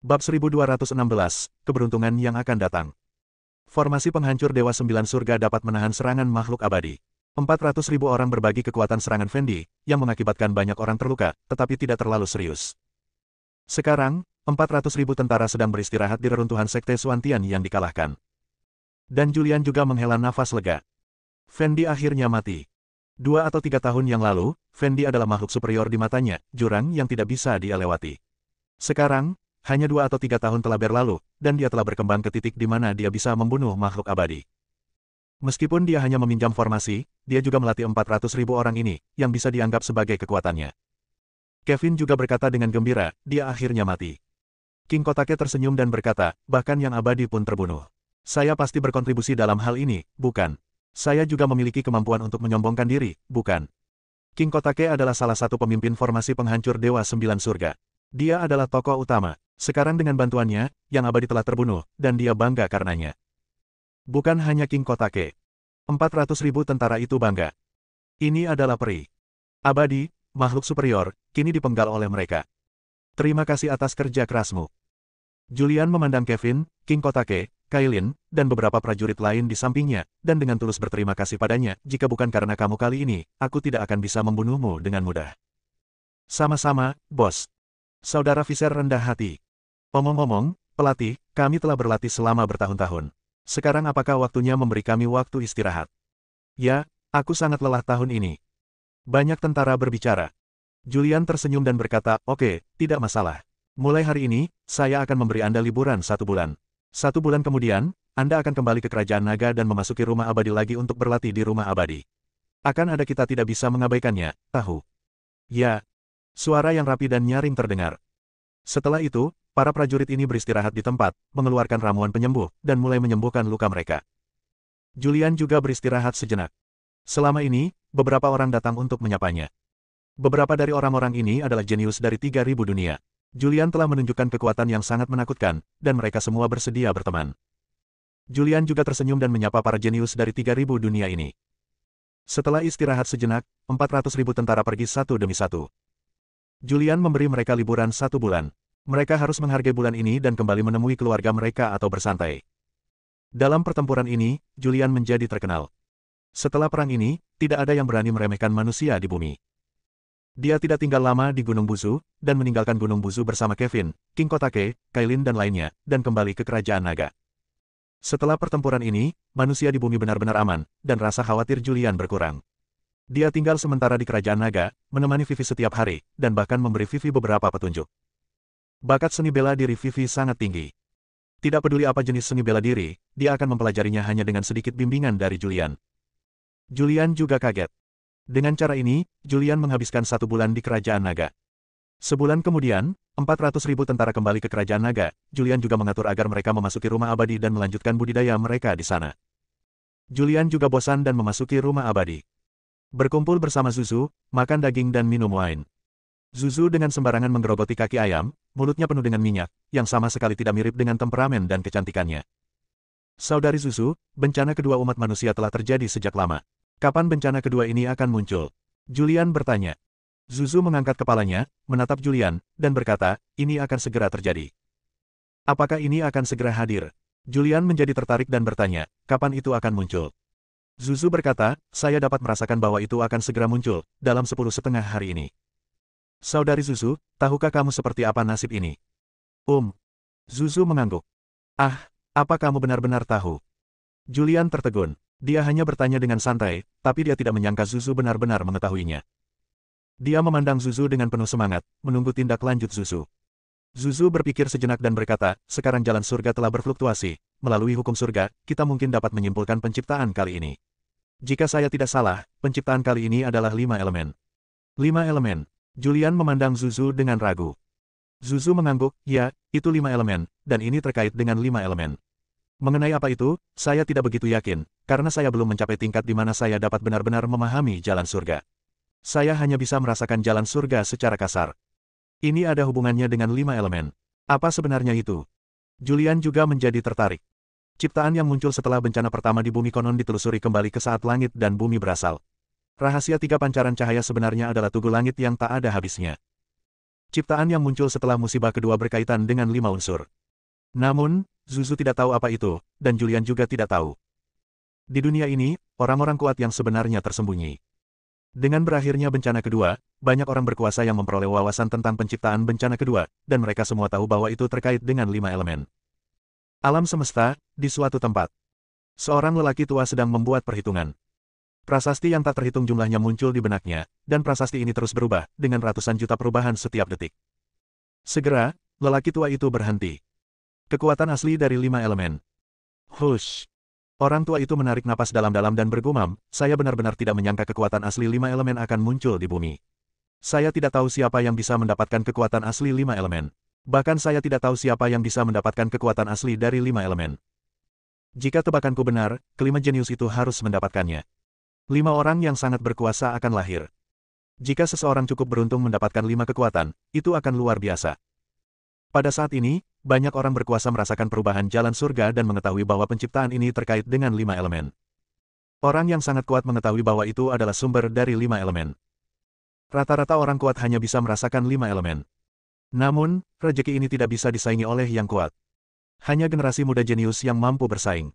Bab 1216, Keberuntungan yang akan datang. Formasi penghancur Dewa Sembilan Surga dapat menahan serangan makhluk abadi. 400.000 orang berbagi kekuatan serangan Fendi, yang mengakibatkan banyak orang terluka, tetapi tidak terlalu serius. Sekarang, 400.000 tentara sedang beristirahat di reruntuhan Sekte Suantian yang dikalahkan. Dan Julian juga menghela nafas lega. Fendi akhirnya mati. 2 atau 3 tahun yang lalu, Fendi adalah makhluk superior di matanya, jurang yang tidak bisa dia lewati. Sekarang, hanya 2 atau 3 tahun telah berlalu, dan dia telah berkembang ke titik di mana dia bisa membunuh makhluk abadi. Meskipun dia hanya meminjam formasi, dia juga melatih 400.000 orang ini, yang bisa dianggap sebagai kekuatannya. Kevin juga berkata dengan gembira, dia akhirnya mati. King Kotake tersenyum dan berkata, bahkan yang abadi pun terbunuh. Saya pasti berkontribusi dalam hal ini, bukan? Saya juga memiliki kemampuan untuk menyombongkan diri, bukan? King Kotake adalah salah satu pemimpin formasi penghancur Dewa Sembilan Surga. Dia adalah tokoh utama. Sekarang dengan bantuannya, yang abadi telah terbunuh, dan dia bangga karenanya. Bukan hanya King Kotake. 400.000 tentara itu bangga. Ini adalah peri abadi, makhluk superior, kini dipenggal oleh mereka. Terima kasih atas kerja kerasmu. Julian memandang Kevin, King Kotake, Kailin, dan beberapa prajurit lain di sampingnya, dan dengan tulus berterima kasih padanya, jika bukan karena kamu kali ini, aku tidak akan bisa membunuhmu dengan mudah. Sama-sama, bos. Saudara Visser rendah hati. Omong-omong, pelatih, kami telah berlatih selama bertahun-tahun. Sekarang apakah waktunya memberi kami waktu istirahat? Ya, aku sangat lelah tahun ini. Banyak tentara berbicara. Julian tersenyum dan berkata, oke, tidak masalah. Mulai hari ini, saya akan memberi Anda liburan 1 bulan. 1 bulan kemudian, Anda akan kembali ke Kerajaan Naga dan memasuki rumah abadi lagi untuk berlatih di rumah abadi. Akan ada kita tidak bisa mengabaikannya, tahu? Ya. Suara yang rapi dan nyaring terdengar. Setelah itu, para prajurit ini beristirahat di tempat, mengeluarkan ramuan penyembuh, dan mulai menyembuhkan luka mereka. Julian juga beristirahat sejenak. Selama ini, beberapa orang datang untuk menyapanya. Beberapa dari orang-orang ini adalah jenius dari 3.000 dunia. Julian telah menunjukkan kekuatan yang sangat menakutkan, dan mereka semua bersedia berteman. Julian juga tersenyum dan menyapa para jenius dari 3.000 dunia ini. Setelah istirahat sejenak, 400.000 tentara pergi satu demi satu. Julian memberi mereka liburan 1 bulan. Mereka harus menghargai bulan ini dan kembali menemui keluarga mereka atau bersantai. Dalam pertempuran ini, Julian menjadi terkenal. Setelah perang ini, tidak ada yang berani meremehkan manusia di bumi. Dia tidak tinggal lama di Gunung Buzu, dan meninggalkan Gunung Buzu bersama Kevin, King Kotake, Kailin dan lainnya, dan kembali ke Kerajaan Naga. Setelah pertempuran ini, manusia di bumi benar-benar aman, dan rasa khawatir Julian berkurang. Dia tinggal sementara di Kerajaan Naga, menemani Vivi setiap hari, dan bahkan memberi Vivi beberapa petunjuk. Bakat seni bela diri Vivi sangat tinggi. Tidak peduli apa jenis seni bela diri, dia akan mempelajarinya hanya dengan sedikit bimbingan dari Julian. Julian juga kaget. Dengan cara ini, Julian menghabiskan 1 bulan di Kerajaan Naga. Sebulan kemudian, 400.000 tentara kembali ke Kerajaan Naga. Julian juga mengatur agar mereka memasuki rumah abadi dan melanjutkan budidaya mereka di sana. Julian juga bosan dan memasuki rumah abadi. Berkumpul bersama Zuzu, makan daging dan minum wine. Zuzu dengan sembarangan menggerogoti kaki ayam, mulutnya penuh dengan minyak, yang sama sekali tidak mirip dengan temperamen dan kecantikannya. Saudari Zuzu, bencana kedua umat manusia telah terjadi sejak lama. Kapan bencana kedua ini akan muncul? Julian bertanya. Zuzu mengangkat kepalanya, menatap Julian, dan berkata, ini akan segera terjadi. Apakah ini akan segera hadir? Julian menjadi tertarik dan bertanya, kapan itu akan muncul? Zuzu berkata, saya dapat merasakan bahwa itu akan segera muncul, dalam 10:30 hari ini. Saudari Zuzu, tahukah kamu seperti apa nasib ini? Zuzu mengangguk. Ah, apa kamu benar-benar tahu? Julian tertegun. Dia hanya bertanya dengan santai, tapi dia tidak menyangka Zuzu benar-benar mengetahuinya. Dia memandang Zuzu dengan penuh semangat, menunggu tindak lanjut Zuzu. Zuzu berpikir sejenak dan berkata, sekarang jalan surga telah berfluktuasi. Melalui hukum surga, kita mungkin dapat menyimpulkan penciptaan kali ini. Jika saya tidak salah, penciptaan kali ini adalah 5 elemen. 5 elemen. Julian memandang Zuzu dengan ragu. Zuzu mengangguk, ya, itu 5 elemen, dan ini terkait dengan 5 elemen. Mengenai apa itu, saya tidak begitu yakin, karena saya belum mencapai tingkat di mana saya dapat benar-benar memahami jalan surga. Saya hanya bisa merasakan jalan surga secara kasar. Ini ada hubungannya dengan 5 elemen. Apa sebenarnya itu? Julian juga menjadi tertarik. Ciptaan yang muncul setelah bencana pertama di bumi konon ditelusuri kembali ke saat langit dan bumi berasal. Rahasia 3 pancaran cahaya sebenarnya adalah tugu langit yang tak ada habisnya. Ciptaan yang muncul setelah musibah kedua berkaitan dengan 5 unsur. Namun, Zuzu tidak tahu apa itu, dan Julian juga tidak tahu. Di dunia ini, orang-orang kuat yang sebenarnya tersembunyi. Dengan berakhirnya bencana kedua, banyak orang berkuasa yang memperoleh wawasan tentang penciptaan bencana kedua, dan mereka semua tahu bahwa itu terkait dengan 5 elemen. Alam semesta, di suatu tempat. Seorang lelaki tua sedang membuat perhitungan. Prasasti yang tak terhitung jumlahnya muncul di benaknya, dan prasasti ini terus berubah, dengan ratusan juta perubahan setiap detik. Segera, lelaki tua itu berhenti. Kekuatan asli dari 5 elemen. Hush! Orang tua itu menarik napas dalam-dalam dan bergumam, saya benar-benar tidak menyangka kekuatan asli 5 elemen akan muncul di bumi. Saya tidak tahu siapa yang bisa mendapatkan kekuatan asli 5 elemen. Bahkan saya tidak tahu siapa yang bisa mendapatkan kekuatan asli dari 5 elemen. Jika tebakanku benar, kelima jenius itu harus mendapatkannya. 5 orang yang sangat berkuasa akan lahir. Jika seseorang cukup beruntung mendapatkan 5 kekuatan, itu akan luar biasa. Pada saat ini, banyak orang berkuasa merasakan perubahan jalan surga dan mengetahui bahwa penciptaan ini terkait dengan 5 elemen. Orang yang sangat kuat mengetahui bahwa itu adalah sumber dari 5 elemen. Rata-rata orang kuat hanya bisa merasakan 5 elemen. Namun, rejeki ini tidak bisa disaingi oleh yang kuat. Hanya generasi muda jenius yang mampu bersaing.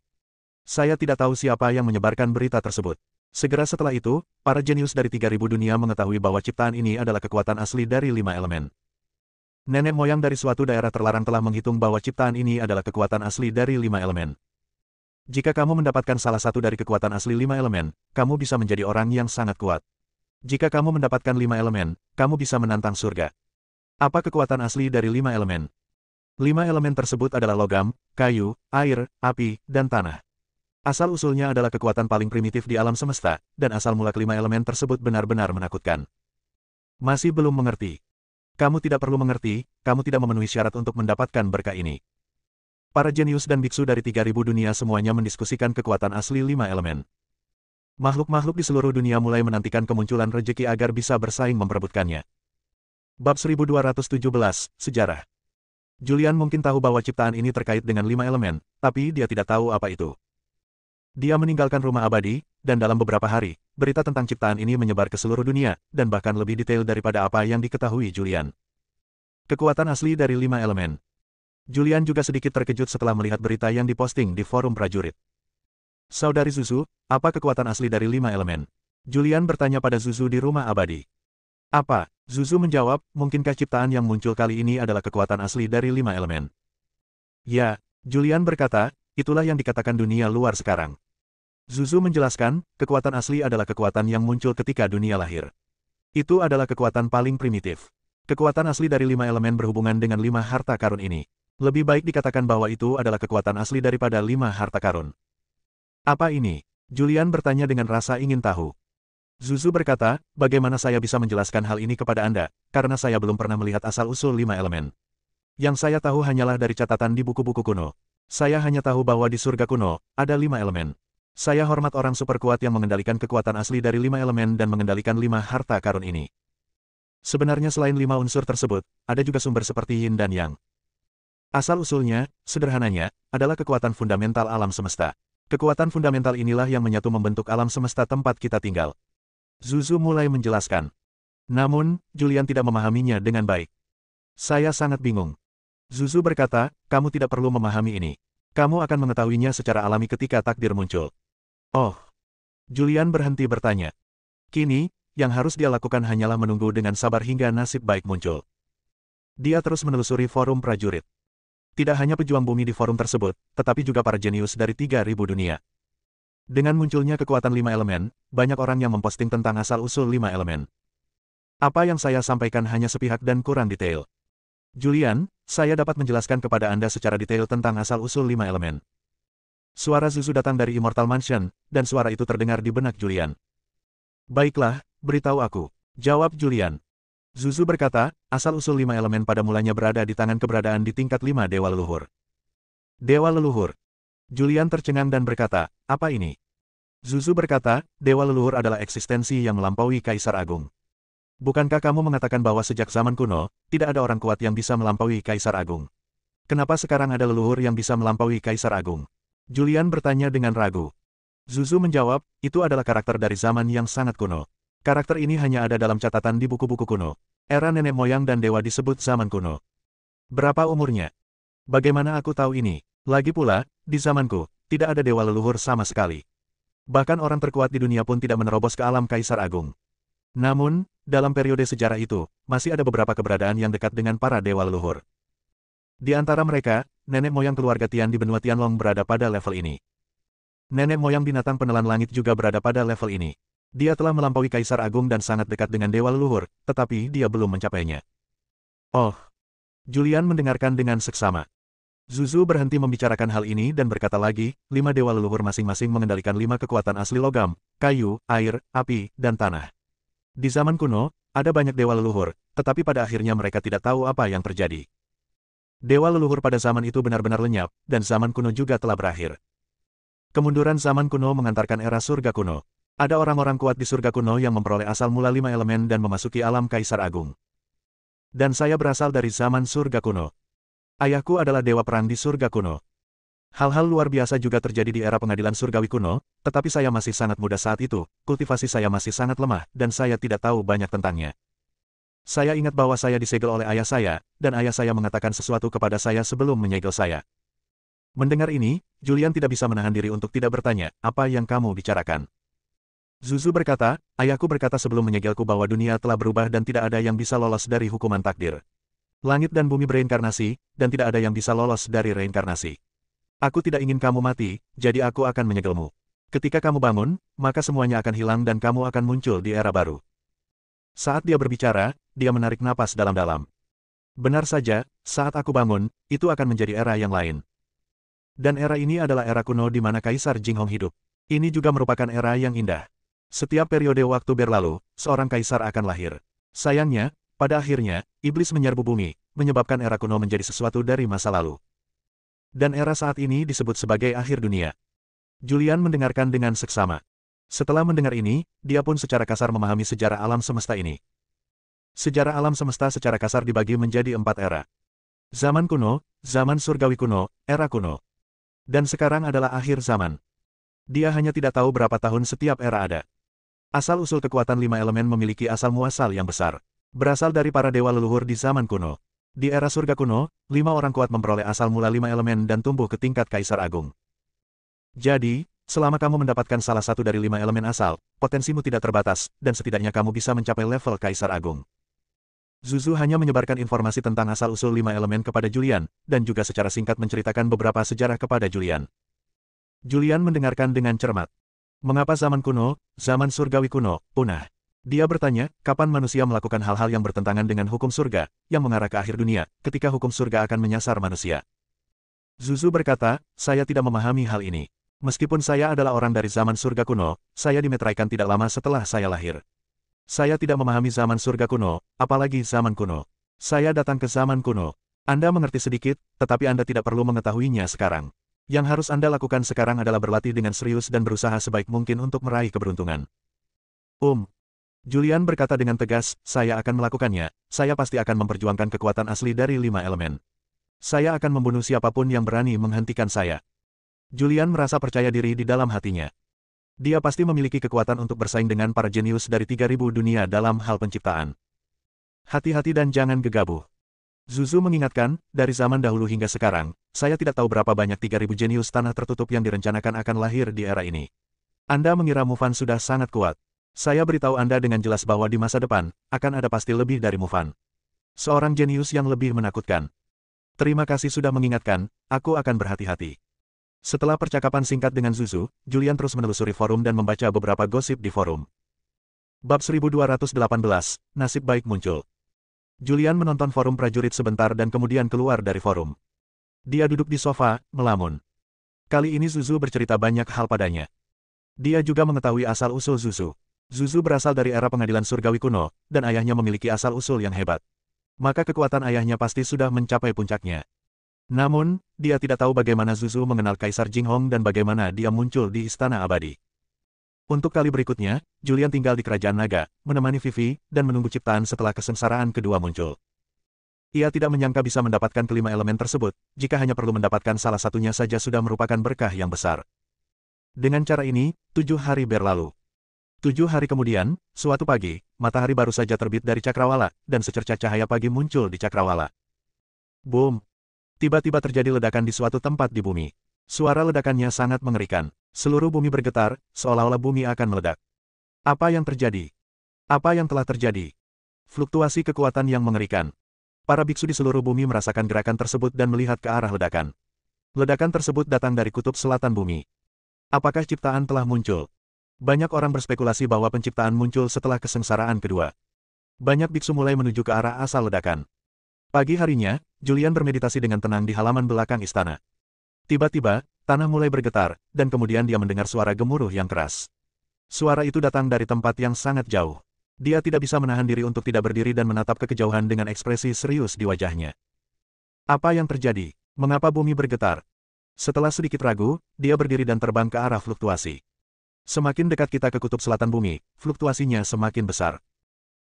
Saya tidak tahu siapa yang menyebarkan berita tersebut. Segera setelah itu, para jenius dari 3000 dunia mengetahui bahwa ciptaan ini adalah kekuatan asli dari 5 elemen. Nenek moyang dari suatu daerah terlarang telah menghitung bahwa ciptaan ini adalah kekuatan asli dari 5 elemen. Jika kamu mendapatkan salah satu dari kekuatan asli 5 elemen, kamu bisa menjadi orang yang sangat kuat. Jika kamu mendapatkan 5 elemen, kamu bisa menantang surga. Apa kekuatan asli dari 5 elemen? 5 elemen tersebut adalah logam, kayu, air, api, dan tanah. Asal-usulnya adalah kekuatan paling primitif di alam semesta, dan asal mula kelima elemen tersebut benar-benar menakutkan. Masih belum mengerti. Kamu tidak perlu mengerti, kamu tidak memenuhi syarat untuk mendapatkan berkah ini. Para jenius dan biksu dari 3000 dunia semuanya mendiskusikan kekuatan asli 5 elemen. Makhluk-makhluk di seluruh dunia mulai menantikan kemunculan rejeki agar bisa bersaing memperebutkannya. Bab 1217, Sejarah. Julian mungkin tahu bahwa ciptaan ini terkait dengan 5 elemen, tapi dia tidak tahu apa itu. Dia meninggalkan rumah abadi, dan dalam beberapa hari, berita tentang ciptaan ini menyebar ke seluruh dunia, dan bahkan lebih detail daripada apa yang diketahui Julian. Kekuatan asli dari 5 elemen. Julian juga sedikit terkejut setelah melihat berita yang diposting di forum prajurit. Saudari Zuzu, apa kekuatan asli dari 5 elemen? Julian bertanya pada Zuzu di rumah abadi. Apa? Zuzu menjawab, mungkinkah ciptaan yang muncul kali ini adalah kekuatan asli dari 5 elemen? Ya, Julian berkata, itulah yang dikatakan dunia luar sekarang. Zuzu menjelaskan, kekuatan asli adalah kekuatan yang muncul ketika dunia lahir. Itu adalah kekuatan paling primitif. Kekuatan asli dari 5 elemen berhubungan dengan 5 harta karun ini. Lebih baik dikatakan bahwa itu adalah kekuatan asli daripada 5 harta karun. Apa ini? Julian bertanya dengan rasa ingin tahu. Zuzu berkata, bagaimana saya bisa menjelaskan hal ini kepada Anda, karena saya belum pernah melihat asal-usul 5 elemen. Yang saya tahu hanyalah dari catatan di buku-buku kuno. Saya hanya tahu bahwa di surga kuno, ada 5 elemen. Saya hormat orang super kuat yang mengendalikan kekuatan asli dari 5 elemen dan mengendalikan 5 harta karun ini. Sebenarnya selain 5 unsur tersebut, ada juga sumber seperti yin dan yang. Asal-usulnya, sederhananya, adalah kekuatan fundamental alam semesta. Kekuatan fundamental inilah yang menyatu membentuk alam semesta tempat kita tinggal. Zuzu mulai menjelaskan. Namun, Julian tidak memahaminya dengan baik. Saya sangat bingung. Zuzu berkata, kamu tidak perlu memahami ini. Kamu akan mengetahuinya secara alami ketika takdir muncul. Oh. Julian berhenti bertanya. Kini, yang harus dia lakukan hanyalah menunggu dengan sabar hingga nasib baik muncul. Dia terus menelusuri forum prajurit. Tidak hanya pejuang bumi di forum tersebut, tetapi juga para jenius dari 3000 dunia. Dengan munculnya kekuatan 5 elemen, banyak orang yang memposting tentang asal-usul 5 elemen. Apa yang saya sampaikan hanya sepihak dan kurang detail. Julian, saya dapat menjelaskan kepada Anda secara detail tentang asal-usul 5 elemen. Suara Zuzu datang dari Immortal Mansion, dan suara itu terdengar di benak Julian. Baiklah, beritahu aku, jawab Julian. Zuzu berkata, asal-usul 5 elemen pada mulanya berada di tangan keberadaan di tingkat 5 Dewa Leluhur. Dewa Leluhur. Julian tercengang dan berkata, apa ini? Zuzu berkata, Dewa Leluhur adalah eksistensi yang melampaui Kaisar Agung. Bukankah kamu mengatakan bahwa sejak zaman kuno, tidak ada orang kuat yang bisa melampaui Kaisar Agung? Kenapa sekarang ada leluhur yang bisa melampaui Kaisar Agung? Julian bertanya dengan ragu. Zuzu menjawab, itu adalah karakter dari zaman yang sangat kuno. Karakter ini hanya ada dalam catatan di buku-buku kuno. Era nenek moyang dan dewa disebut zaman kuno. Berapa umurnya? Bagaimana aku tahu ini? Lagi pula, di zamanku, tidak ada dewa leluhur sama sekali. Bahkan orang terkuat di dunia pun tidak menerobos ke alam Kaisar Agung. Namun, dalam periode sejarah itu, masih ada beberapa keberadaan yang dekat dengan para dewa leluhur. Di antara mereka, nenek moyang keluarga Tian di benua Tianlong berada pada level ini. Nenek moyang binatang penelan langit juga berada pada level ini. Dia telah melampaui Kaisar Agung dan sangat dekat dengan dewa leluhur, tetapi dia belum mencapainya. Oh! Julian mendengarkan dengan seksama. Zuzu berhenti membicarakan hal ini dan berkata lagi, 5 dewa leluhur masing-masing mengendalikan 5 kekuatan asli logam, kayu, air, api, dan tanah. Di zaman kuno, ada banyak dewa leluhur, tetapi pada akhirnya mereka tidak tahu apa yang terjadi. Dewa leluhur pada zaman itu benar-benar lenyap, dan zaman kuno juga telah berakhir. Kemunduran zaman kuno mengantarkan era surga kuno. Ada orang-orang kuat di surga kuno yang memperoleh asal mula 5 elemen dan memasuki alam Kaisar Agung. Dan saya berasal dari zaman surga kuno. Ayahku adalah dewa perang di surga kuno. Hal-hal luar biasa juga terjadi di era pengadilan surgawi kuno, tetapi saya masih sangat muda saat itu, kultivasi saya masih sangat lemah, dan saya tidak tahu banyak tentangnya. Saya ingat bahwa saya disegel oleh ayah saya, dan ayah saya mengatakan sesuatu kepada saya sebelum menyegel saya. Mendengar ini, Julian tidak bisa menahan diri untuk tidak bertanya, apa yang kamu bicarakan? Zuzu berkata, ayahku berkata sebelum menyegelku bahwa dunia telah berubah dan tidak ada yang bisa lolos dari hukuman takdir. Langit dan bumi bereinkarnasi, dan tidak ada yang bisa lolos dari reinkarnasi. Aku tidak ingin kamu mati, jadi aku akan menyegelmu. Ketika kamu bangun, maka semuanya akan hilang dan kamu akan muncul di era baru. Saat dia berbicara, dia menarik napas dalam-dalam. Benar saja, saat aku bangun, itu akan menjadi era yang lain. Dan era ini adalah era kuno di mana Kaisar Jinghong hidup. Ini juga merupakan era yang indah. Setiap periode waktu berlalu, seorang kaisar akan lahir. Sayangnya, pada akhirnya, iblis menyerbu bumi, menyebabkan era kuno menjadi sesuatu dari masa lalu. Dan era saat ini disebut sebagai akhir dunia. Julian mendengarkan dengan seksama. Setelah mendengar ini, dia pun secara kasar memahami sejarah alam semesta ini. Sejarah alam semesta secara kasar dibagi menjadi 4 era. Zaman kuno, zaman surgawi kuno, era kuno. Dan sekarang adalah akhir zaman. Dia hanya tidak tahu berapa tahun setiap era ada. Asal-usul kekuatan 5 elemen memiliki asal muasal yang besar. Berasal dari para dewa leluhur di zaman kuno. Di era surga kuno, 5 orang kuat memperoleh asal mula 5 elemen dan tumbuh ke tingkat Kaisar Agung. Jadi, selama kamu mendapatkan salah satu dari 5 elemen asal, potensimu tidak terbatas, dan setidaknya kamu bisa mencapai level Kaisar Agung. Zuzu hanya menyebarkan informasi tentang asal-usul 5 elemen kepada Julian, dan juga secara singkat menceritakan beberapa sejarah kepada Julian. Julian mendengarkan dengan cermat. Mengapa zaman kuno, zaman surgawi kuno, punah? Dia bertanya, kapan manusia melakukan hal-hal yang bertentangan dengan hukum surga, yang mengarah ke akhir dunia, ketika hukum surga akan menyasar manusia. Zuzu berkata, saya tidak memahami hal ini. Meskipun saya adalah orang dari zaman surga kuno, saya dimeteraikan tidak lama setelah saya lahir. Saya tidak memahami zaman surga kuno, apalagi zaman kuno. Saya datang ke zaman kuno. Anda mengerti sedikit, tetapi Anda tidak perlu mengetahuinya sekarang. Yang harus Anda lakukan sekarang adalah berlatih dengan serius dan berusaha sebaik mungkin untuk meraih keberuntungan. Julian berkata dengan tegas, saya akan melakukannya, saya pasti akan memperjuangkan kekuatan asli dari 5 elemen. Saya akan membunuh siapapun yang berani menghentikan saya. Julian merasa percaya diri di dalam hatinya. Dia pasti memiliki kekuatan untuk bersaing dengan para jenius dari 3000 dunia dalam hal penciptaan. Hati-hati dan jangan gegabah. Zuzu mengingatkan, dari zaman dahulu hingga sekarang, saya tidak tahu berapa banyak 3000 jenius tanah tertutup yang direncanakan akan lahir di era ini. Anda mengira Mufan sudah sangat kuat. Saya beritahu Anda dengan jelas bahwa di masa depan, akan ada pasti lebih dari Mufan. Seorang jenius yang lebih menakutkan. Terima kasih sudah mengingatkan, aku akan berhati-hati. Setelah percakapan singkat dengan Zuzu, Julian terus menelusuri forum dan membaca beberapa gosip di forum. Bab 1218, nasib baik muncul. Julian menonton forum prajurit sebentar dan kemudian keluar dari forum. Dia duduk di sofa, melamun. Kali ini Zuzu bercerita banyak hal padanya. Dia juga mengetahui asal-usul Zuzu. Zuzu berasal dari era pengadilan surgawi kuno, dan ayahnya memiliki asal-usul yang hebat. Maka kekuatan ayahnya pasti sudah mencapai puncaknya. Namun, dia tidak tahu bagaimana Zuzu mengenal Kaisar Jinghong dan bagaimana dia muncul di Istana Abadi. Untuk kali berikutnya, Julian tinggal di Kerajaan Naga, menemani Vivi, dan menunggu ciptaan setelah kesengsaraan kedua muncul. Ia tidak menyangka bisa mendapatkan kelima elemen tersebut, jika hanya perlu mendapatkan salah satunya saja sudah merupakan berkah yang besar. Dengan cara ini, 7 hari berlalu. 7 hari kemudian, suatu pagi, matahari baru saja terbit dari cakrawala, dan secercah cahaya pagi muncul di cakrawala. Boom! Tiba-tiba terjadi ledakan di suatu tempat di bumi. Suara ledakannya sangat mengerikan. Seluruh bumi bergetar, seolah-olah bumi akan meledak. Apa yang terjadi? Apa yang telah terjadi? Fluktuasi kekuatan yang mengerikan. Para biksu di seluruh bumi merasakan gerakan tersebut dan melihat ke arah ledakan. Ledakan tersebut datang dari kutub selatan bumi. Apakah ciptaan telah muncul? Banyak orang berspekulasi bahwa penciptaan muncul setelah kesengsaraan kedua. Banyak biksu mulai menuju ke arah asal ledakan. Pagi harinya, Julian bermeditasi dengan tenang di halaman belakang istana. Tiba-tiba, tanah mulai bergetar, dan kemudian dia mendengar suara gemuruh yang keras. Suara itu datang dari tempat yang sangat jauh. Dia tidak bisa menahan diri untuk tidak berdiri dan menatap ke kejauhan dengan ekspresi serius di wajahnya. Apa yang terjadi? Mengapa bumi bergetar? Setelah sedikit ragu, dia berdiri dan terbang ke arah fluktuasi. Semakin dekat kita ke kutub selatan bumi, fluktuasinya semakin besar.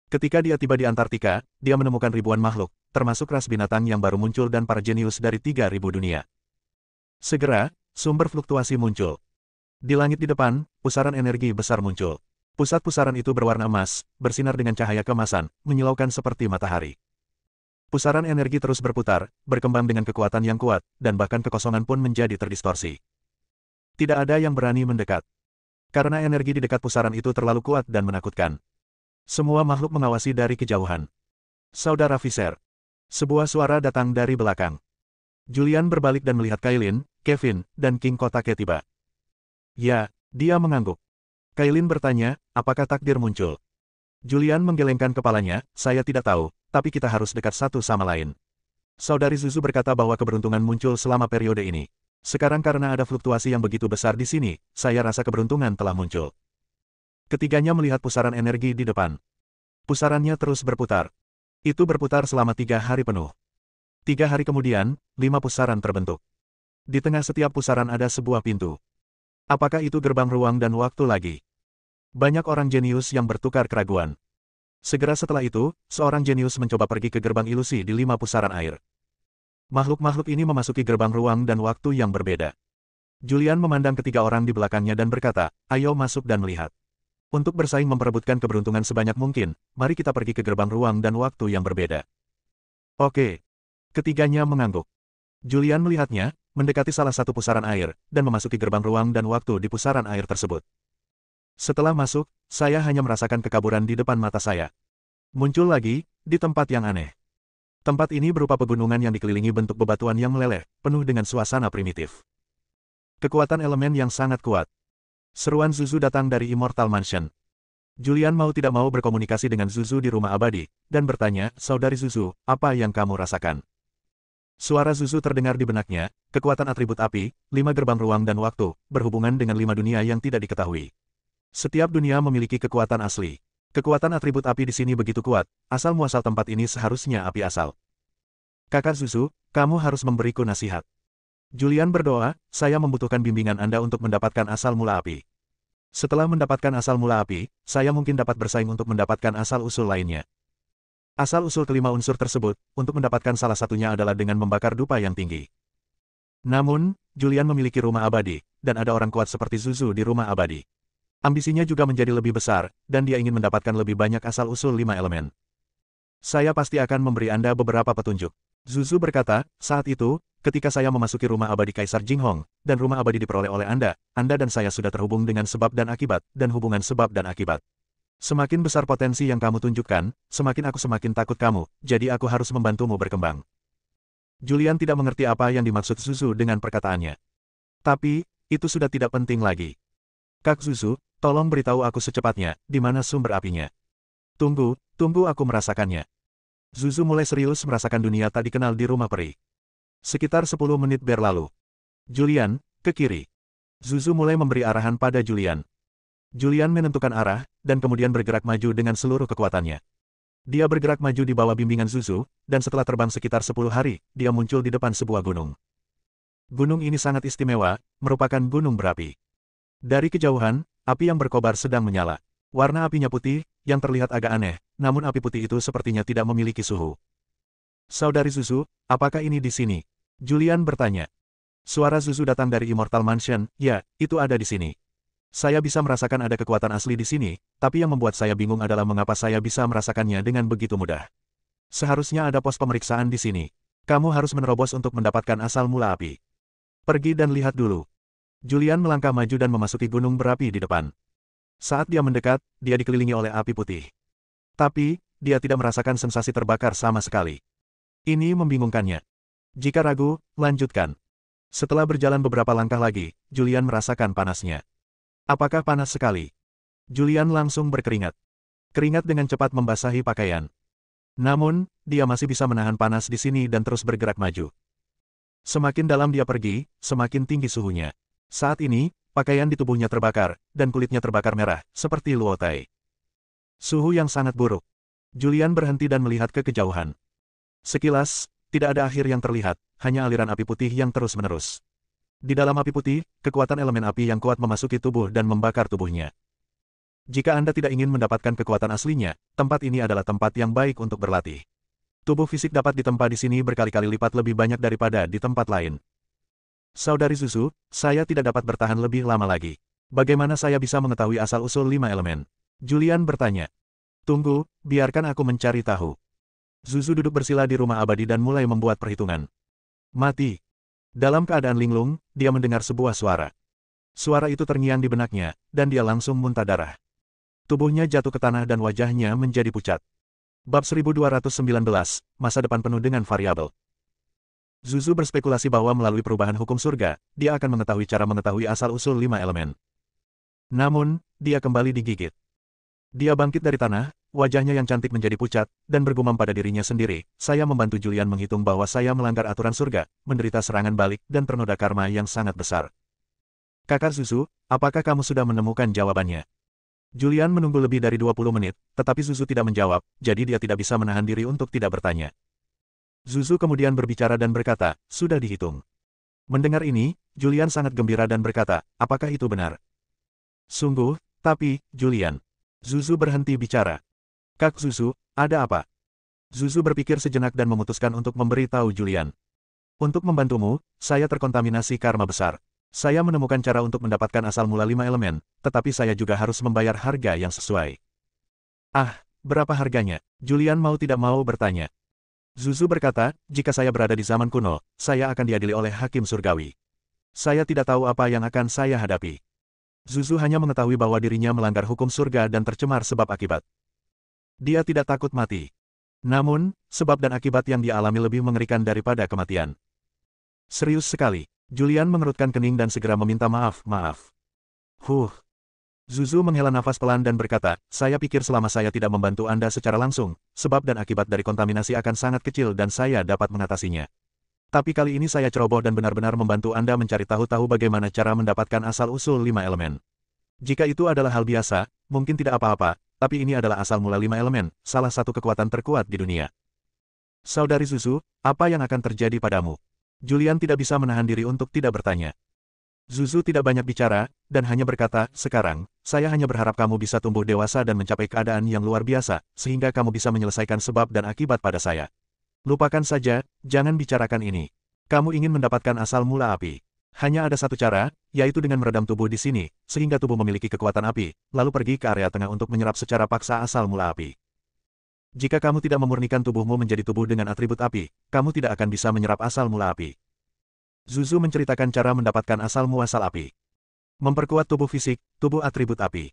Ketika dia tiba di Antartika, dia menemukan ribuan makhluk, termasuk ras binatang yang baru muncul dan para jenius dari 3.000 dunia. Segera, sumber fluktuasi muncul. Di langit di depan, pusaran energi besar muncul. Pusat pusaran itu berwarna emas, bersinar dengan cahaya keemasan, menyilaukan seperti matahari. Pusaran energi terus berputar, berkembang dengan kekuatan yang kuat, dan bahkan kekosongan pun menjadi terdistorsi. Tidak ada yang berani mendekat. Karena energi di dekat pusaran itu terlalu kuat dan menakutkan. Semua makhluk mengawasi dari kejauhan. Saudara Visser. Sebuah suara datang dari belakang. Julian berbalik dan melihat Kailin, Kevin, dan King Kotake tiba. Ya, dia mengangguk. Kailin bertanya, apakah takdir muncul? Julian menggelengkan kepalanya, saya tidak tahu, tapi kita harus dekat satu sama lain. Saudari Zuzu berkata bahwa keberuntungan muncul selama periode ini. Sekarang karena ada fluktuasi yang begitu besar di sini, saya rasa keberuntungan telah muncul. Ketiganya melihat pusaran energi di depan. Pusarannya terus berputar. Itu berputar selama 3 hari penuh. 3 hari kemudian, 5 pusaran terbentuk. Di tengah setiap pusaran ada sebuah pintu. Apakah itu gerbang ruang dan waktu lagi? Banyak orang jenius yang bertukar keraguan. Segera setelah itu, seorang jenius mencoba pergi ke gerbang ilusi di 5 pusaran air. Makhluk-makhluk ini memasuki gerbang ruang dan waktu yang berbeda. Julian memandang ketiga orang di belakangnya dan berkata, ayo masuk dan melihat. Untuk bersaing memperebutkan keberuntungan sebanyak mungkin, mari kita pergi ke gerbang ruang dan waktu yang berbeda. Oke. Ketiganya mengangguk. Julian melihatnya, mendekati salah satu pusaran air, dan memasuki gerbang ruang dan waktu di pusaran air tersebut. Setelah masuk, saya hanya merasakan kekaburan di depan mata saya. Muncul lagi, di tempat yang aneh. Tempat ini berupa pegunungan yang dikelilingi bentuk bebatuan yang meleleh, penuh dengan suasana primitif. Kekuatan elemen yang sangat kuat. Seruan Zuzu datang dari Immortal Mansion. Julian mau tidak mau berkomunikasi dengan Zuzu di rumah abadi, dan bertanya, Saudari Zuzu, apa yang kamu rasakan? Suara Zuzu terdengar di benaknya, kekuatan atribut api, 5 gerbang ruang dan waktu, berhubungan dengan 5 dunia yang tidak diketahui. Setiap dunia memiliki kekuatan asli. Kekuatan atribut api di sini begitu kuat, asal-muasal tempat ini seharusnya api asal. Kakak Zuzu, kamu harus memberiku nasihat. Julian berdoa, saya membutuhkan bimbingan Anda untuk mendapatkan asal mula api. Setelah mendapatkan asal mula api, saya mungkin dapat bersaing untuk mendapatkan asal-usul lainnya. Asal-usul kelima unsur tersebut, untuk mendapatkan salah satunya adalah dengan membakar dupa yang tinggi. Namun, Julian memiliki rumah abadi, dan ada orang kuat seperti Zuzu di rumah abadi. Ambisinya juga menjadi lebih besar, dan dia ingin mendapatkan lebih banyak asal-usul 5 elemen. Saya pasti akan memberi Anda beberapa petunjuk. Zuzu berkata, saat itu, ketika saya memasuki rumah abadi Kaisar Jinghong, dan rumah abadi diperoleh oleh Anda dan saya sudah terhubung dengan sebab dan akibat, dan hubungan sebab dan akibat. Semakin besar potensi yang kamu tunjukkan, semakin aku semakin takut kamu, jadi aku harus membantumu berkembang. Julian tidak mengerti apa yang dimaksud Zuzu dengan perkataannya. Tapi, itu sudah tidak penting lagi. Kak Zuzu, tolong beritahu aku secepatnya, di mana sumber apinya. Tunggu aku merasakannya. Zuzu mulai serius merasakan dunia tak dikenal di rumah peri. Sekitar 10 menit berlalu. Julian, ke kiri. Zuzu mulai memberi arahan pada Julian. Julian menentukan arah, dan kemudian bergerak maju dengan seluruh kekuatannya. Dia bergerak maju di bawah bimbingan Zuzu, dan setelah terbang sekitar 10 hari, dia muncul di depan sebuah gunung. Gunung ini sangat istimewa, merupakan gunung berapi. Dari kejauhan, api yang berkobar sedang menyala. Warna apinya putih, yang terlihat agak aneh, namun api putih itu sepertinya tidak memiliki suhu. Saudari Zuzu, apakah ini di sini? Julian bertanya. Suara Zuzu datang dari Immortal Mansion, ya, itu ada di sini. Saya bisa merasakan ada kekuatan asli di sini, tapi yang membuat saya bingung adalah mengapa saya bisa merasakannya dengan begitu mudah. Seharusnya ada pos pemeriksaan di sini. Kamu harus menerobos untuk mendapatkan asal mula api. Pergi dan lihat dulu. Julian melangkah maju dan memasuki gunung berapi di depan. Saat dia mendekat, dia dikelilingi oleh api putih. Tapi, dia tidak merasakan sensasi terbakar sama sekali. Ini membingungkannya. Jika ragu, lanjutkan. Setelah berjalan beberapa langkah lagi, Julian merasakan panasnya. Apakah panas sekali? Julian langsung berkeringat. Keringat dengan cepat membasahi pakaian. Namun, dia masih bisa menahan panas di sini dan terus bergerak maju. Semakin dalam dia pergi, semakin tinggi suhunya. Saat ini, pakaian di tubuhnya terbakar, dan kulitnya terbakar merah, seperti luotai. Suhu yang sangat buruk. Julian berhenti dan melihat ke kejauhan. Sekilas, tidak ada akhir yang terlihat, hanya aliran api putih yang terus-menerus. Di dalam api putih, kekuatan elemen api yang kuat memasuki tubuh dan membakar tubuhnya. Jika Anda tidak ingin mendapatkan kekuatan aslinya, tempat ini adalah tempat yang baik untuk berlatih. Tubuh fisik dapat ditempa di sini berkali-kali lipat lebih banyak daripada di tempat lain. Saudari Zuzu, saya tidak dapat bertahan lebih lama lagi. Bagaimana saya bisa mengetahui asal-usul 5 elemen? Julian bertanya. Tunggu, biarkan aku mencari tahu. Zuzu duduk bersila di rumah abadi dan mulai membuat perhitungan. Mati. Dalam keadaan linglung, dia mendengar sebuah suara. Suara itu terngiang di benaknya, dan dia langsung muntah darah. Tubuhnya jatuh ke tanah dan wajahnya menjadi pucat. Bab 1219, masa depan penuh dengan variabel. Zuzu berspekulasi bahwa melalui perubahan hukum surga, dia akan mengetahui cara mengetahui asal-usul 5 elemen. Namun, dia kembali digigit. Dia bangkit dari tanah, wajahnya yang cantik menjadi pucat, dan bergumam pada dirinya sendiri, saya membantu Julian menghitung bahwa saya melanggar aturan surga, menderita serangan balik dan ternoda karma yang sangat besar. Kakak Zuzu, apakah kamu sudah menemukan jawabannya? Julian menunggu lebih dari 20 menit, tetapi Zuzu tidak menjawab, jadi dia tidak bisa menahan diri untuk tidak bertanya. Zuzu kemudian berbicara dan berkata, sudah dihitung. Mendengar ini, Julian sangat gembira dan berkata, apakah itu benar? Sungguh, tapi, Julian. Zuzu berhenti bicara. Kak Zuzu, ada apa? Zuzu berpikir sejenak dan memutuskan untuk memberitahu Julian. Untuk membantumu, saya terkontaminasi karma besar. Saya menemukan cara untuk mendapatkan asal mula 5 elemen, tetapi saya juga harus membayar harga yang sesuai. Ah, berapa harganya? Julian mau tidak mau bertanya. Zuzu berkata, jika saya berada di zaman kuno, saya akan diadili oleh hakim surgawi. Saya tidak tahu apa yang akan saya hadapi. Zuzu hanya mengetahui bahwa dirinya melanggar hukum surga dan tercemar sebab akibat. Dia tidak takut mati. Namun, sebab dan akibat yang dia alami lebih mengerikan daripada kematian. Serius sekali. Julian mengerutkan kening dan segera meminta maaf. Zuzu menghela nafas pelan dan berkata, saya pikir selama saya tidak membantu Anda secara langsung, sebab dan akibat dari kontaminasi akan sangat kecil dan saya dapat mengatasinya. Tapi kali ini saya ceroboh dan benar-benar membantu Anda mencari tahu-tahu bagaimana cara mendapatkan asal-usul 5 elemen. Jika itu adalah hal biasa, mungkin tidak apa-apa, tapi ini adalah asal mula 5 elemen, salah satu kekuatan terkuat di dunia. Saudari Zuzu, apa yang akan terjadi padamu? Julian tidak bisa menahan diri untuk tidak bertanya. Zuzu tidak banyak bicara, dan hanya berkata, sekarang, saya hanya berharap kamu bisa tumbuh dewasa dan mencapai keadaan yang luar biasa, sehingga kamu bisa menyelesaikan sebab dan akibat pada saya. Lupakan saja, jangan bicarakan ini. Kamu ingin mendapatkan asal mula api. Hanya ada satu cara, yaitu dengan meredam tubuh di sini, sehingga tubuh memiliki kekuatan api, lalu pergi ke area tengah untuk menyerap secara paksa asal mula api. Jika kamu tidak memurnikan tubuhmu menjadi tubuh dengan atribut api, kamu tidak akan bisa menyerap asal mula api. Zuzu menceritakan cara mendapatkan asal muasal api. Memperkuat tubuh fisik, tubuh atribut api.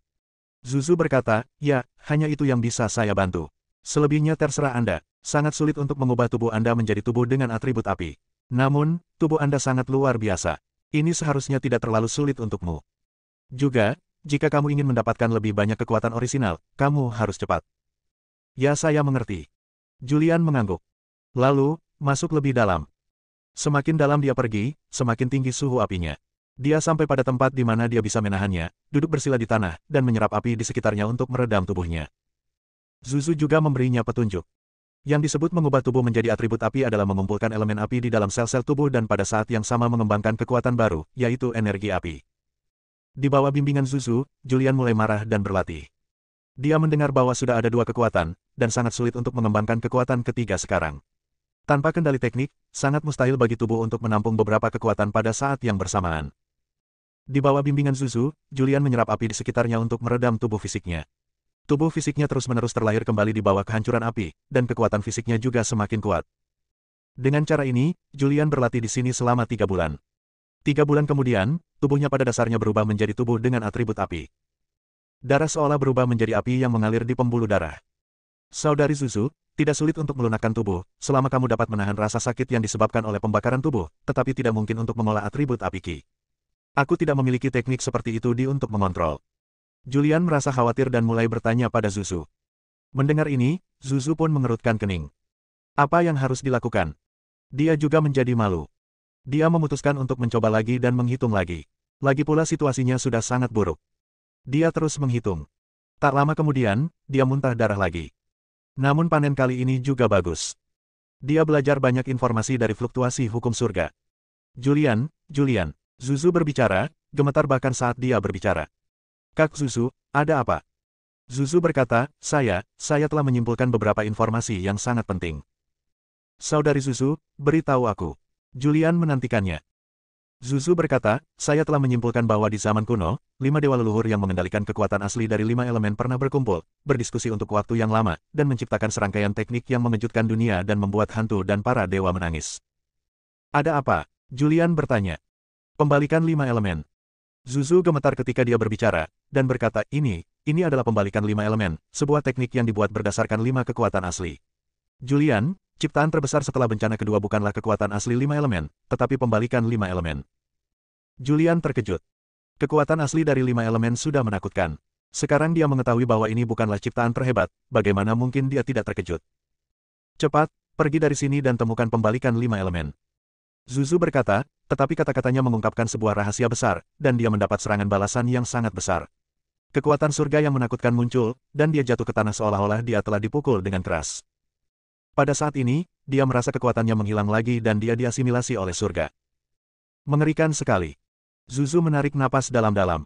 Zuzu berkata, ya, hanya itu yang bisa saya bantu. Selebihnya terserah Anda, sangat sulit untuk mengubah tubuh Anda menjadi tubuh dengan atribut api. Namun, tubuh Anda sangat luar biasa. Ini seharusnya tidak terlalu sulit untukmu. Juga, jika kamu ingin mendapatkan lebih banyak kekuatan orisinal, kamu harus cepat. Ya, saya mengerti. Julian mengangguk. Lalu, masuk lebih dalam. Semakin dalam dia pergi, semakin tinggi suhu apinya. Dia sampai pada tempat di mana dia bisa menahannya, duduk bersila di tanah, dan menyerap api di sekitarnya untuk meredam tubuhnya. Zuzu juga memberinya petunjuk. Yang disebut mengubah tubuh menjadi atribut api adalah mengumpulkan elemen api di dalam sel-sel tubuh dan pada saat yang sama mengembangkan kekuatan baru, yaitu energi api. Di bawah bimbingan Zuzu, Julian mulai marah dan berlatih. Dia mendengar bahwa sudah ada 2 kekuatan, dan sangat sulit untuk mengembangkan kekuatan ketiga sekarang. Tanpa kendali teknik, sangat mustahil bagi tubuh untuk menampung beberapa kekuatan pada saat yang bersamaan. Di bawah bimbingan Zuzu, Julian menyerap api di sekitarnya untuk meredam tubuh fisiknya. Tubuh fisiknya terus-menerus terlahir kembali di bawah kehancuran api, dan kekuatan fisiknya juga semakin kuat. Dengan cara ini, Julian berlatih di sini selama 3 bulan. 3 bulan kemudian, tubuhnya pada dasarnya berubah menjadi tubuh dengan atribut api. Darah seolah berubah menjadi api yang mengalir di pembuluh darah. Saudari Zuzu, tidak sulit untuk melunakkan tubuh, selama kamu dapat menahan rasa sakit yang disebabkan oleh pembakaran tubuh, tetapi tidak mungkin untuk mengolah atribut api Qi. Aku tidak memiliki teknik seperti itu untuk mengontrol. Julian merasa khawatir dan mulai bertanya pada Zuzu. Mendengar ini, Zuzu pun mengerutkan kening. Apa yang harus dilakukan? Dia juga menjadi malu. Dia memutuskan untuk mencoba lagi dan menghitung lagi. Lagi pula situasinya sudah sangat buruk. Dia terus menghitung. Tak lama kemudian, dia muntah darah lagi. Namun panen kali ini juga bagus. Dia belajar banyak informasi dari fluktuasi hukum surga. Julian, Zuzu berbicara, gemetar bahkan saat dia berbicara. Kak Zuzu, ada apa? Zuzu berkata, saya telah menyimpulkan beberapa informasi yang sangat penting. Saudari Zuzu, beritahu aku. Julian menantikannya. Zuzu berkata, saya telah menyimpulkan bahwa di zaman kuno, 5 dewa leluhur yang mengendalikan kekuatan asli dari 5 elemen pernah berkumpul, berdiskusi untuk waktu yang lama, dan menciptakan serangkaian teknik yang mengejutkan dunia dan membuat hantu dan para dewa menangis. Ada apa? Julian bertanya. Pembalikan 5 elemen. Zuzu gemetar ketika dia berbicara, dan berkata, ini adalah pembalikan 5 elemen, sebuah teknik yang dibuat berdasarkan 5 kekuatan asli. Julian, ciptaan terbesar setelah bencana kedua bukanlah kekuatan asli 5 elemen, tetapi pembalikan 5 elemen. Julian terkejut. Kekuatan asli dari 5 elemen sudah menakutkan. Sekarang dia mengetahui bahwa ini bukanlah ciptaan terhebat, bagaimana mungkin dia tidak terkejut. Cepat, pergi dari sini dan temukan pembalikan 5 elemen. Zuzu berkata, tetapi kata-katanya mengungkapkan sebuah rahasia besar, dan dia mendapat serangan balasan yang sangat besar. Kekuatan surga yang menakutkan muncul, dan dia jatuh ke tanah seolah-olah dia telah dipukul dengan keras. Pada saat ini, dia merasa kekuatannya menghilang lagi dan dia diasimilasi oleh surga. Mengerikan sekali. Zuzu menarik napas dalam-dalam.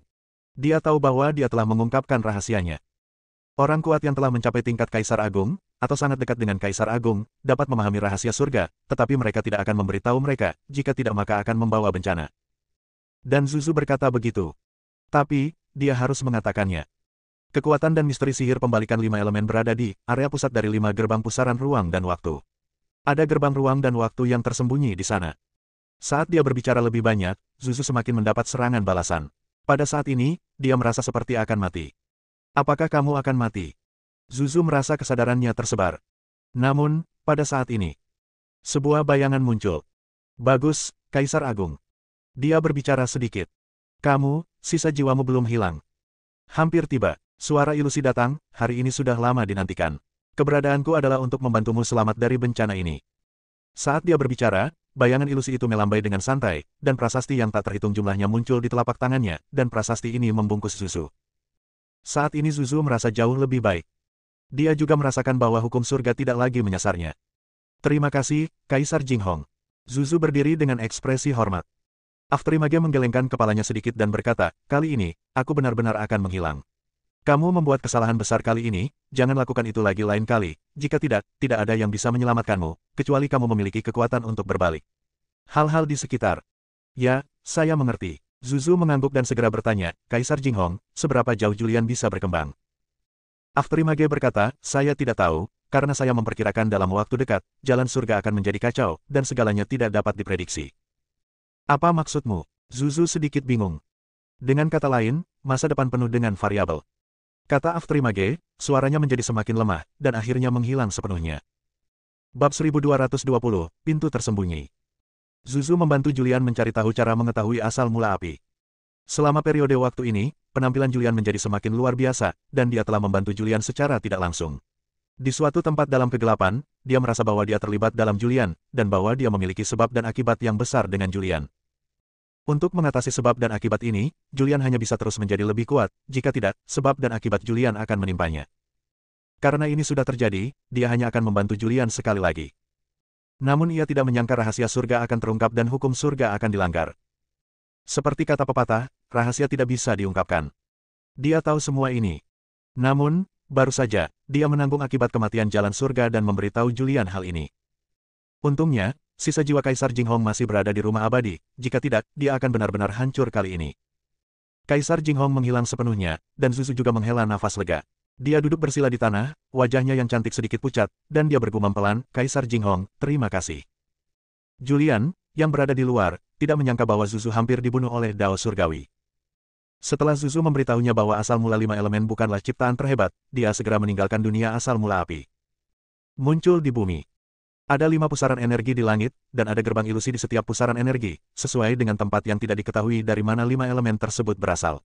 Dia tahu bahwa dia telah mengungkapkan rahasianya. Orang kuat yang telah mencapai tingkat Kaisar Agung, atau sangat dekat dengan Kaisar Agung, dapat memahami rahasia surga, tetapi mereka tidak akan memberitahu mereka, jika tidak maka akan membawa bencana. Dan Zuzu berkata begitu. Tapi, dia harus mengatakannya. Kekuatan dan misteri sihir pembalikan 5 elemen berada di area pusat dari 5 gerbang pusaran ruang dan waktu. Ada gerbang ruang dan waktu yang tersembunyi di sana. Saat dia berbicara lebih banyak, Zuzu semakin mendapat serangan balasan. Pada saat ini, dia merasa seperti akan mati. Apakah kamu akan mati? Zuzu merasa kesadarannya tersebar. Namun, pada saat ini, sebuah bayangan muncul. Bagus, Kaisar Agung. Dia berbicara sedikit. Kamu, sisa jiwamu belum hilang. Hampir tiba. Suara ilusi datang, hari ini sudah lama dinantikan. Keberadaanku adalah untuk membantumu selamat dari bencana ini. Saat dia berbicara, bayangan ilusi itu melambai dengan santai, dan prasasti yang tak terhitung jumlahnya muncul di telapak tangannya, dan prasasti ini membungkus Zuzu. Saat ini Zuzu merasa jauh lebih baik. Dia juga merasakan bahwa hukum surga tidak lagi menyasarnya. Terima kasih, Kaisar Jinghong. Zuzu berdiri dengan ekspresi hormat. Afterimage menggelengkan kepalanya sedikit dan berkata, kali ini, aku benar-benar akan menghilang. Kamu membuat kesalahan besar kali ini, jangan lakukan itu lagi lain kali, jika tidak ada yang bisa menyelamatkanmu, kecuali kamu memiliki kekuatan untuk berbalik. Hal-hal di sekitar. Ya, saya mengerti. Zuzu mengangguk dan segera bertanya, Kaisar Jinghong, seberapa jauh Julian bisa berkembang? Afterimage berkata, saya tidak tahu, karena saya memperkirakan dalam waktu dekat, jalan surga akan menjadi kacau, dan segalanya tidak dapat diprediksi. Apa maksudmu? Zuzu sedikit bingung. Dengan kata lain, masa depan penuh dengan variabel. Kata Afterimage, suaranya menjadi semakin lemah, dan akhirnya menghilang sepenuhnya. Bab 1220, Pintu Tersembunyi. Zuzu membantu Julian mencari tahu cara mengetahui asal mula api. Selama periode waktu ini, penampilan Julian menjadi semakin luar biasa, dan dia telah membantu Julian secara tidak langsung. Di suatu tempat dalam kegelapan, dia merasa bahwa dia terlibat dalam Julian, dan bahwa dia memiliki sebab dan akibat yang besar dengan Julian. Untuk mengatasi sebab dan akibat ini, Julian hanya bisa terus menjadi lebih kuat, jika tidak, sebab dan akibat Julian akan menimpanya. Karena ini sudah terjadi, dia hanya akan membantu Julian sekali lagi. Namun ia tidak menyangka rahasia surga akan terungkap dan hukum surga akan dilanggar. Seperti kata pepatah, rahasia tidak bisa diungkapkan. Dia tahu semua ini. Namun, baru saja, dia menanggung akibat kematian jalan surga dan memberitahu Julian hal ini. Untungnya, sisa jiwa Kaisar Jinghong masih berada di rumah abadi, jika tidak, dia akan benar-benar hancur kali ini. Kaisar Jinghong menghilang sepenuhnya, dan Zuzu juga menghela nafas lega. Dia duduk bersila di tanah, wajahnya yang cantik sedikit pucat, dan dia bergumam pelan, Kaisar Jinghong, terima kasih. Julian, yang berada di luar, tidak menyangka bahwa Zuzu hampir dibunuh oleh Dao Surgawi. Setelah Zuzu memberitahunya bahwa asal mula 5 elemen bukanlah ciptaan terhebat, dia segera meninggalkan dunia asal mula api. Muncul di bumi. Ada 5 pusaran energi di langit, dan ada gerbang ilusi di setiap pusaran energi, sesuai dengan tempat yang tidak diketahui dari mana 5 elemen tersebut berasal.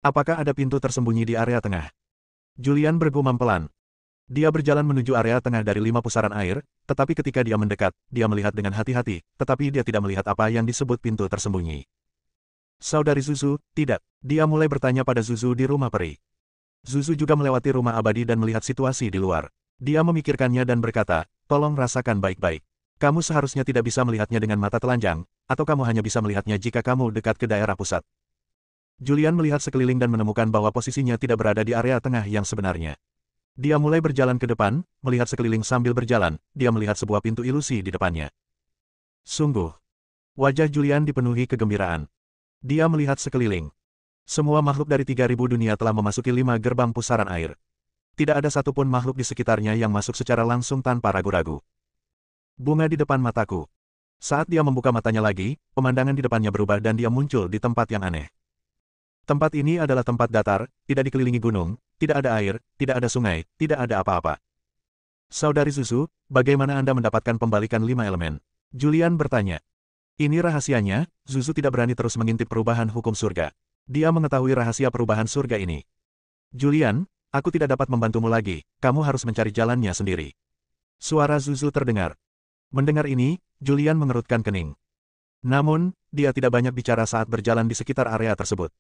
Apakah ada pintu tersembunyi di area tengah? Julian bergumam pelan. Dia berjalan menuju area tengah dari 5 pusaran air, tetapi ketika dia mendekat, dia melihat dengan hati-hati, tetapi dia tidak melihat apa yang disebut pintu tersembunyi. Saudari Zuzu, tidak. Dia mulai bertanya pada Zuzu di rumah peri. Zuzu juga melewati rumah abadi dan melihat situasi di luar. Dia memikirkannya dan berkata, tolong rasakan baik-baik. Kamu seharusnya tidak bisa melihatnya dengan mata telanjang, atau kamu hanya bisa melihatnya jika kamu dekat ke daerah pusat. Julian melihat sekeliling dan menemukan bahwa posisinya tidak berada di area tengah yang sebenarnya. Dia mulai berjalan ke depan, melihat sekeliling sambil berjalan, dia melihat sebuah pintu ilusi di depannya. Sungguh. Wajah Julian dipenuhi kegembiraan. Dia melihat sekeliling. Semua makhluk dari 3000 dunia telah memasuki 5 gerbang pusaran air. Tidak ada satupun makhluk di sekitarnya yang masuk secara langsung tanpa ragu-ragu. Bunga di depan mataku. Saat dia membuka matanya lagi, pemandangan di depannya berubah dan dia muncul di tempat yang aneh. Tempat ini adalah tempat datar, tidak dikelilingi gunung, tidak ada air, tidak ada sungai, tidak ada apa-apa. Saudari Zuzu, bagaimana Anda mendapatkan pembalikan 5 elemen? Julian bertanya. Ini rahasianya, Zuzu tidak berani terus mengintip perubahan hukum surga. Dia mengetahui rahasia perubahan surga ini. Julian, aku tidak dapat membantumu lagi, kamu harus mencari jalannya sendiri. Suara Zuzu terdengar. Mendengar ini, Julian mengerutkan kening. Namun, dia tidak banyak bicara saat berjalan di sekitar area tersebut.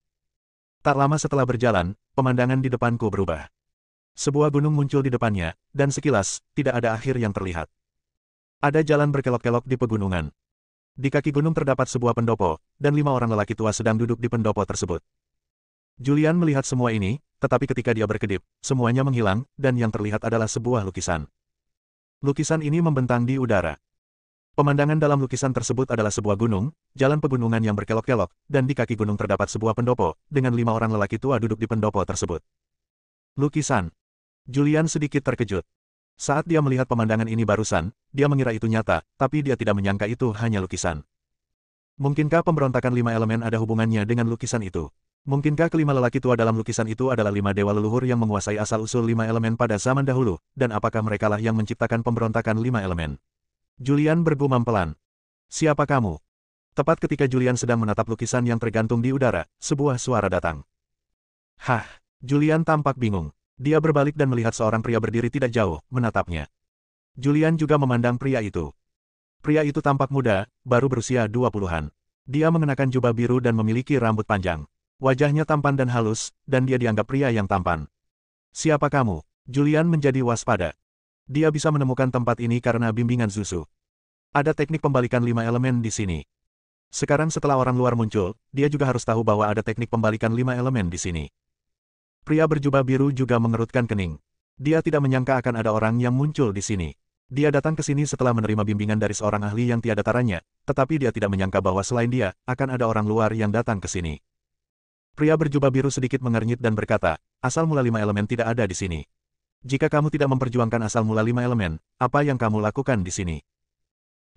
Tak lama setelah berjalan, pemandangan di depanku berubah. Sebuah gunung muncul di depannya, dan sekilas, tidak ada akhir yang terlihat. Ada jalan berkelok-kelok di pegunungan. Di kaki gunung terdapat sebuah pendopo, dan 5 orang lelaki tua sedang duduk di pendopo tersebut. Julian melihat semua ini, tetapi ketika dia berkedip, semuanya menghilang, dan yang terlihat adalah sebuah lukisan. Lukisan ini membentang di udara. Pemandangan dalam lukisan tersebut adalah sebuah gunung, jalan pegunungan yang berkelok-kelok, dan di kaki gunung terdapat sebuah pendopo, dengan 5 orang lelaki tua duduk di pendopo tersebut. Lukisan. Julian sedikit terkejut. Saat dia melihat pemandangan ini barusan, dia mengira itu nyata, tapi dia tidak menyangka itu hanya lukisan. Mungkinkah pemberontakan 5 elemen ada hubungannya dengan lukisan itu? Mungkinkah kelima lelaki tua dalam lukisan itu adalah 5 dewa leluhur yang menguasai asal-usul 5 elemen pada zaman dahulu, dan apakah merekalah yang menciptakan pemberontakan 5 elemen? Julian bergumam pelan. Siapa kamu? Tepat ketika Julian sedang menatap lukisan yang tergantung di udara, sebuah suara datang. Hah, Julian tampak bingung. Dia berbalik dan melihat seorang pria berdiri tidak jauh, menatapnya. Julian juga memandang pria itu. Pria itu tampak muda, baru berusia 20-an. Dia mengenakan jubah biru dan memiliki rambut panjang. Wajahnya tampan dan halus, dan dia dianggap pria yang tampan. Siapa kamu? Julian menjadi waspada. Dia bisa menemukan tempat ini karena bimbingan Zuzu. Ada teknik pembalikan 5 elemen di sini. Sekarang setelah orang luar muncul, dia juga harus tahu bahwa ada teknik pembalikan 5 elemen di sini. Pria berjubah biru juga mengerutkan kening. Dia tidak menyangka akan ada orang yang muncul di sini. Dia datang ke sini setelah menerima bimbingan dari seorang ahli yang tiada taranya, tetapi dia tidak menyangka bahwa selain dia, akan ada orang luar yang datang ke sini. Pria berjubah biru sedikit mengernyit dan berkata, asal mula 5 elemen tidak ada di sini. Jika kamu tidak memperjuangkan asal mula 5 elemen, apa yang kamu lakukan di sini?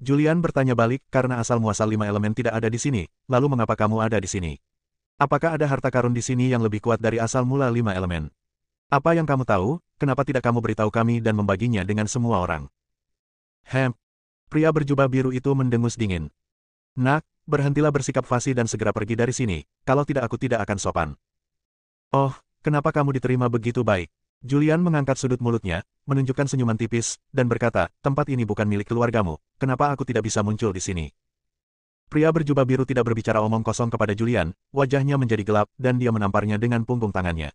Julian bertanya balik, karena asal muasal 5 elemen tidak ada di sini, lalu mengapa kamu ada di sini? Apakah ada harta karun di sini yang lebih kuat dari asal mula 5 elemen? Apa yang kamu tahu, kenapa tidak kamu beritahu kami dan membaginya dengan semua orang? Pria berjubah biru itu mendengus dingin. Nak, berhentilah bersikap fasih dan segera pergi dari sini, kalau tidak aku tidak akan sopan. Oh, kenapa kamu diterima begitu baik? Julian mengangkat sudut mulutnya, menunjukkan senyuman tipis, dan berkata, tempat ini bukan milik keluargamu, kenapa aku tidak bisa muncul di sini? Pria berjubah biru tidak berbicara omong kosong kepada Julian, wajahnya menjadi gelap, dan dia menamparnya dengan punggung tangannya.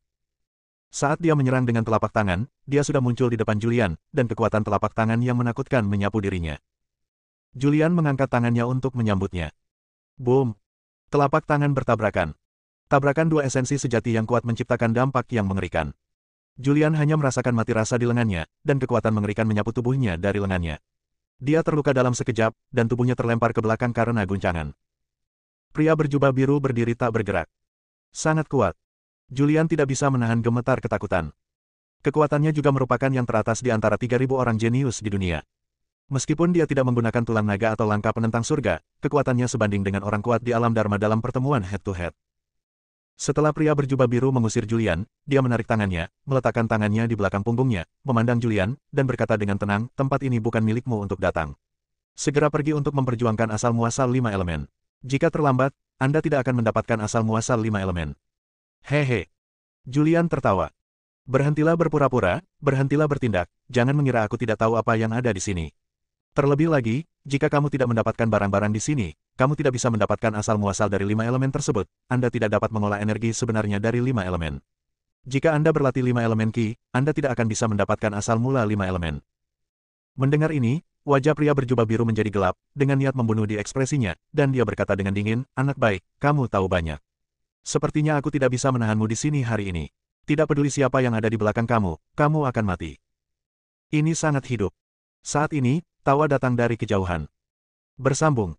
Saat dia menyerang dengan telapak tangan, dia sudah muncul di depan Julian, dan kekuatan telapak tangan yang menakutkan menyapu dirinya. Julian mengangkat tangannya untuk menyambutnya. Boom! Telapak tangan bertabrakan. Tabrakan 2 esensi sejati yang kuat menciptakan dampak yang mengerikan. Julian hanya merasakan mati rasa di lengannya, dan kekuatan mengerikan menyapu tubuhnya dari lengannya. Dia terluka dalam sekejap, dan tubuhnya terlempar ke belakang karena guncangan. Pria berjubah biru berdiri tak bergerak. Sangat kuat. Julian tidak bisa menahan gemetar ketakutan. Kekuatannya juga merupakan yang teratas di antara 3.000 orang jenius di dunia. Meskipun dia tidak menggunakan tulang naga atau langkah penentang surga, kekuatannya sebanding dengan orang kuat di alam Dharma dalam pertemuan head-to-head. Setelah pria berjubah biru mengusir Julian, dia menarik tangannya, meletakkan tangannya di belakang punggungnya, memandang Julian, dan berkata dengan tenang, tempat ini bukan milikmu untuk datang. Segera pergi untuk memperjuangkan asal-muasal 5 elemen. Jika terlambat, Anda tidak akan mendapatkan asal-muasal 5 elemen. Hehe. Julian tertawa. Berhentilah berpura-pura, berhentilah bertindak, jangan mengira aku tidak tahu apa yang ada di sini. Terlebih lagi, jika kamu tidak mendapatkan barang-barang di sini, kamu tidak bisa mendapatkan asal-muasal dari 5 elemen tersebut, Anda tidak dapat mengolah energi sebenarnya dari 5 elemen. Jika Anda berlatih 5 elemen Ki, Anda tidak akan bisa mendapatkan asal mula 5 elemen. Mendengar ini, wajah pria berjubah biru menjadi gelap, dengan niat membunuh di ekspresinya, dan dia berkata dengan dingin, anak baik, kamu tahu banyak. Sepertinya aku tidak bisa menahanmu di sini hari ini. Tidak peduli siapa yang ada di belakang kamu, kamu akan mati. Ini sangat hidup. Saat ini, tawa datang dari kejauhan. Bersambung.